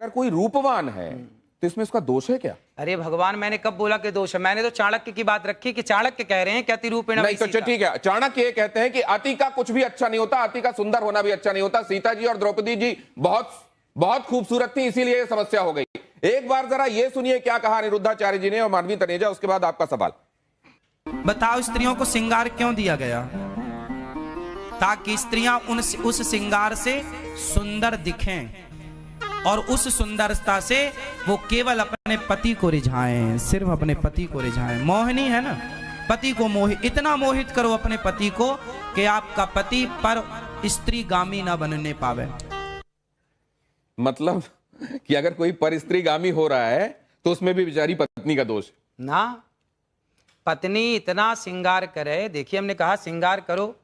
अगर कोई रूपवान है तो इसमें उसका दोष है क्या? अरे भगवान, मैंने कब बोला कि दोष है? मैंने तो चाणक्य की बात रखी कि चाणक्य कह रहे हैं कि अतिरूपेण नहीं तो ठीक है, चाणक्य ये कहते हैं कि अति का कुछ भी अच्छा नहीं होता, अति का सुंदर होना भी अच्छा नहीं होता। सीता जी और द्रौपदी जी बहुत बहुत खूबसूरत थी, इसीलिए ये समस्या हो गई। एक बार जरा ये सुनिए क्या कहा अनिरुद्धाचार्य जी ने और मानवी तनेजा, उसके बाद आपका सवाल। बताओ, स्त्रियों को श्रृंगार क्यों दिया गया? ताकि स्त्रियां उस श्रृंगार से सुंदर दिखें और उस सुंदरता से वो केवल अपने पति को रिझाएं, सिर्फ अपने पति को रिझाएं। मोहिनी है ना, पति को इतना मोहित करो अपने पति को कि आपका पति पर स्त्री गामी ना बनने पावे। मतलब कि अगर कोई पर स्त्री गामी हो रहा है तो उसमें भी बेचारी पत्नी का दोष ना। पत्नी इतना श्रृंगार करे, देखिए हमने कहा श्रृंगार करो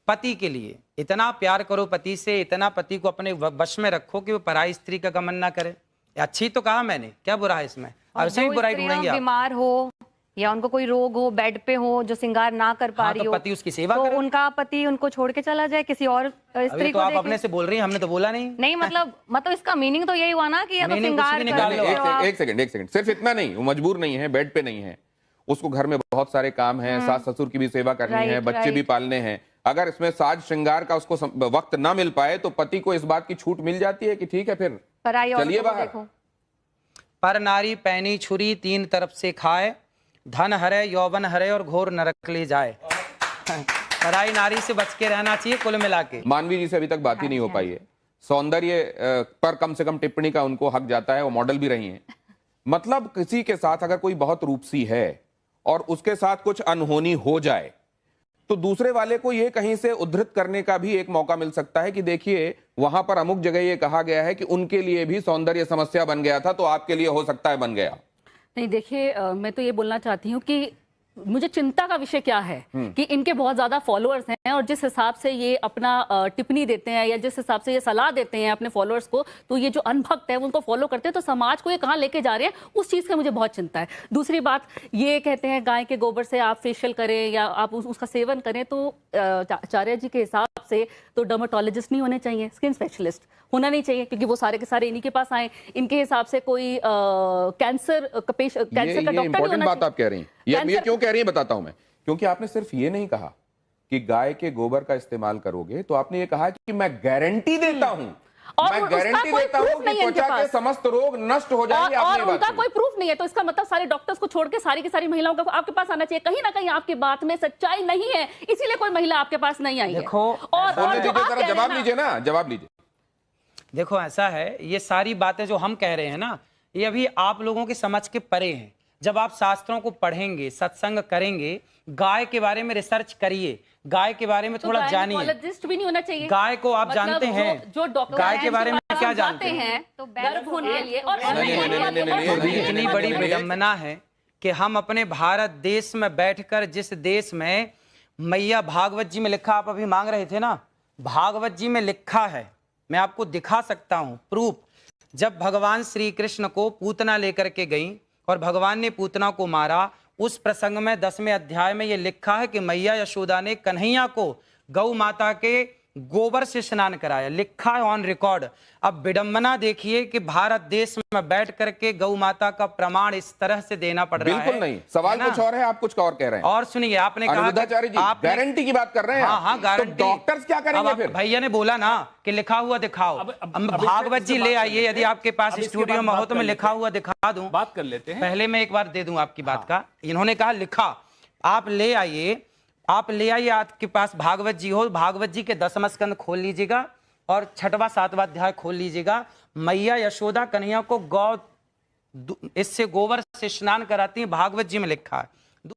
पति के लिए, इतना प्यार करो पति से, इतना पति को अपने वश में रखो कि वो पराई स्त्री का गमन ना करे। अच्छी तो कहा मैंने, क्या बुरा है इसमें? और सही बुराई ढूंढेंगे आप। बीमार हो या उनको कोई रोग हो, बेड पे हो, जो श्रृंगार ना कर पा रही तो हो, पति उसकी सेवा तो करे। उनका पति उनको छोड़ के चला जाए, किसी और स्त्री तो को आप देखे। अपने से बोल रही हैं, हमने तो बोला नहीं। नहीं मतलब इसका मीनिंग तो यही हुआ ना कि या तो श्रृंगार एक सेकंड, सिर्फ इतना नहीं, वो मजबूर नहीं है, बेड पे नहीं है, उसको घर में बहुत सारे काम हैं, सास ससुर की भी सेवा करनी है, बच्चे भी पालने हैं। अगर इसमें साज श्रृंगार का उसको वक्त ना मिल पाए तो पति को इस बात की छूट मिल जाती है कि ठीक है फिर चलिए बाहर। पर नारी पैनी छुरी तीन तरफ से खाए, धन हरे यौवन हरे और घोर नरक ले जाए। पराई नारी से बच के रहना चाहिए कुल मिला के। मानवी जी से अभी तक बात ही नहीं हो पाई है। सौंदर्य पर कम से कम टिप्पणी का उनको हक जाता है, वो मॉडल भी रही हैं। मतलब किसी के साथ अगर कोई बहुत रूपसी है और उसके साथ कुछ अनहोनी हो जाए तो दूसरे वाले को ये कहीं से उद्धृत करने का भी एक मौका मिल सकता है कि देखिए वहां पर अमुक जगह ये कहा गया है कि उनके लिए भी सौंदर्य समस्या बन गया था, तो आपके लिए हो सकता है बन गया। नहीं देखिए, मैं तो ये बोलना चाहती हूँ कि मुझे चिंता का विषय क्या है कि इनके बहुत ज्यादा फॉलोअर्स हैं और जिस हिसाब से ये अपना टिप्पणी देते हैं या जिस हिसाब से ये सलाह देते हैं अपने फॉलोअर्स को, तो ये जो अनभक्त है उनको फॉलो करते हैं, तो समाज को ये कहाँ लेके जा रहे हैं, उस चीज का मुझे बहुत चिंता है। दूसरी बात, ये कहते हैं गाय के गोबर से आप फेशियल करें या आप उसका सेवन करें, तो आचार्य जी के हिसाब से तो डर्मेटोलॉजिस्ट नहीं होने चाहिए, स्किन स्पेशलिस्ट होना नहीं चाहिए, क्योंकि वो सारे के सारे इन्हीं के पास आए। इनके हिसाब से कोई कैंसर का डॉक्टर नहीं होना बात आप कह रही हैं। ये क्यों कह रही है बताता हूं मैं। क्योंकि आपने सिर्फ ये नहीं कहा कि गाय के गोबर का इस्तेमाल करोगे, तो आपने ये कहा कि मैं गारंटी देता हूं, मैं गारंटी देता हूं कि त्वचा के समस्त रोग नष्ट हो जाएंगे। और उनका कोई प्रूफ नहीं है, तो इसका मतलब सारे डॉक्टर्स को छोड़ के सारी की सारी महिलाओं को आपके पास आना चाहिए। कहीं ना कहीं आपकी बात में सच्चाई नहीं है, इसीलिए कोई महिला आपके पास नहीं आई है। और जवाब लीजिए ना, जवाब लीजिए। देखो ऐसा है, ये सारी बातें जो हम कह रहे हैं ना, ये अभी आप लोगों की समझ के परे हैं। जब आप शास्त्रों को पढ़ेंगे, सत्संग करेंगे, गाय के बारे में रिसर्च करिए, गाय के बारे में थोड़ा जानिए। भी नहीं होना चाहिए। गाय को आप जानते हैं, जो डॉक्टर गाय के बारे में क्या जानते हैं? तो गर्भधारण के लिए और इतनी बड़ी विडंबना है कि हम अपने भारत देश में बैठकर, जिस देश में मैया भागवत जी में लिखा, आप अभी मांग रहे थे ना, भागवत जी में लिखा है, मैं आपको दिखा सकता हूं प्रूफ। जब भगवान श्री कृष्ण को पूतना लेकर के गई और भगवान ने पूतना को मारा, उस प्रसंग में 10वें अध्याय में यह लिखा है कि मैया यशोदा ने कन्हैया को गौ माता के गोबर से स्नान कराया, लिखा है ऑन रिकॉर्ड। अब विडंबना देखिए कि भारत देश में बैठ करके गौ माता का प्रमाण इस तरह से देना पड़ रहा है। बिल्कुल नहीं, सवाल कुछ और है, आप कुछ और कह रहे हैं। और सुनिए, आपने कहा आप गारंटी की बात कर रहे हैं। हाँ, गारंटी। तो डॉक्टर्स क्या करेंगे फिर? भैया ने बोला ना कि लिखा हुआ दिखाओ। भागवत जी ले आइए, यदि आपके पास स्टूडियो में हो तो मैं लिखा हुआ दिखा दूं। बात कर लेते हैं, पहले मैं एक बार दे दूं आपकी बात का। इन्होंने कहा लिखा, आप ले आइए, आप ले आइए, आपके पास भागवत जी हो, भागवत जी के 10वां स्कंद खोल लीजिएगा और 6वां 7वां अध्याय खोल लीजिएगा। मैया यशोदा कन्हैया को इससे गोबर से स्नान कराती है, भागवत जी में लिखा है।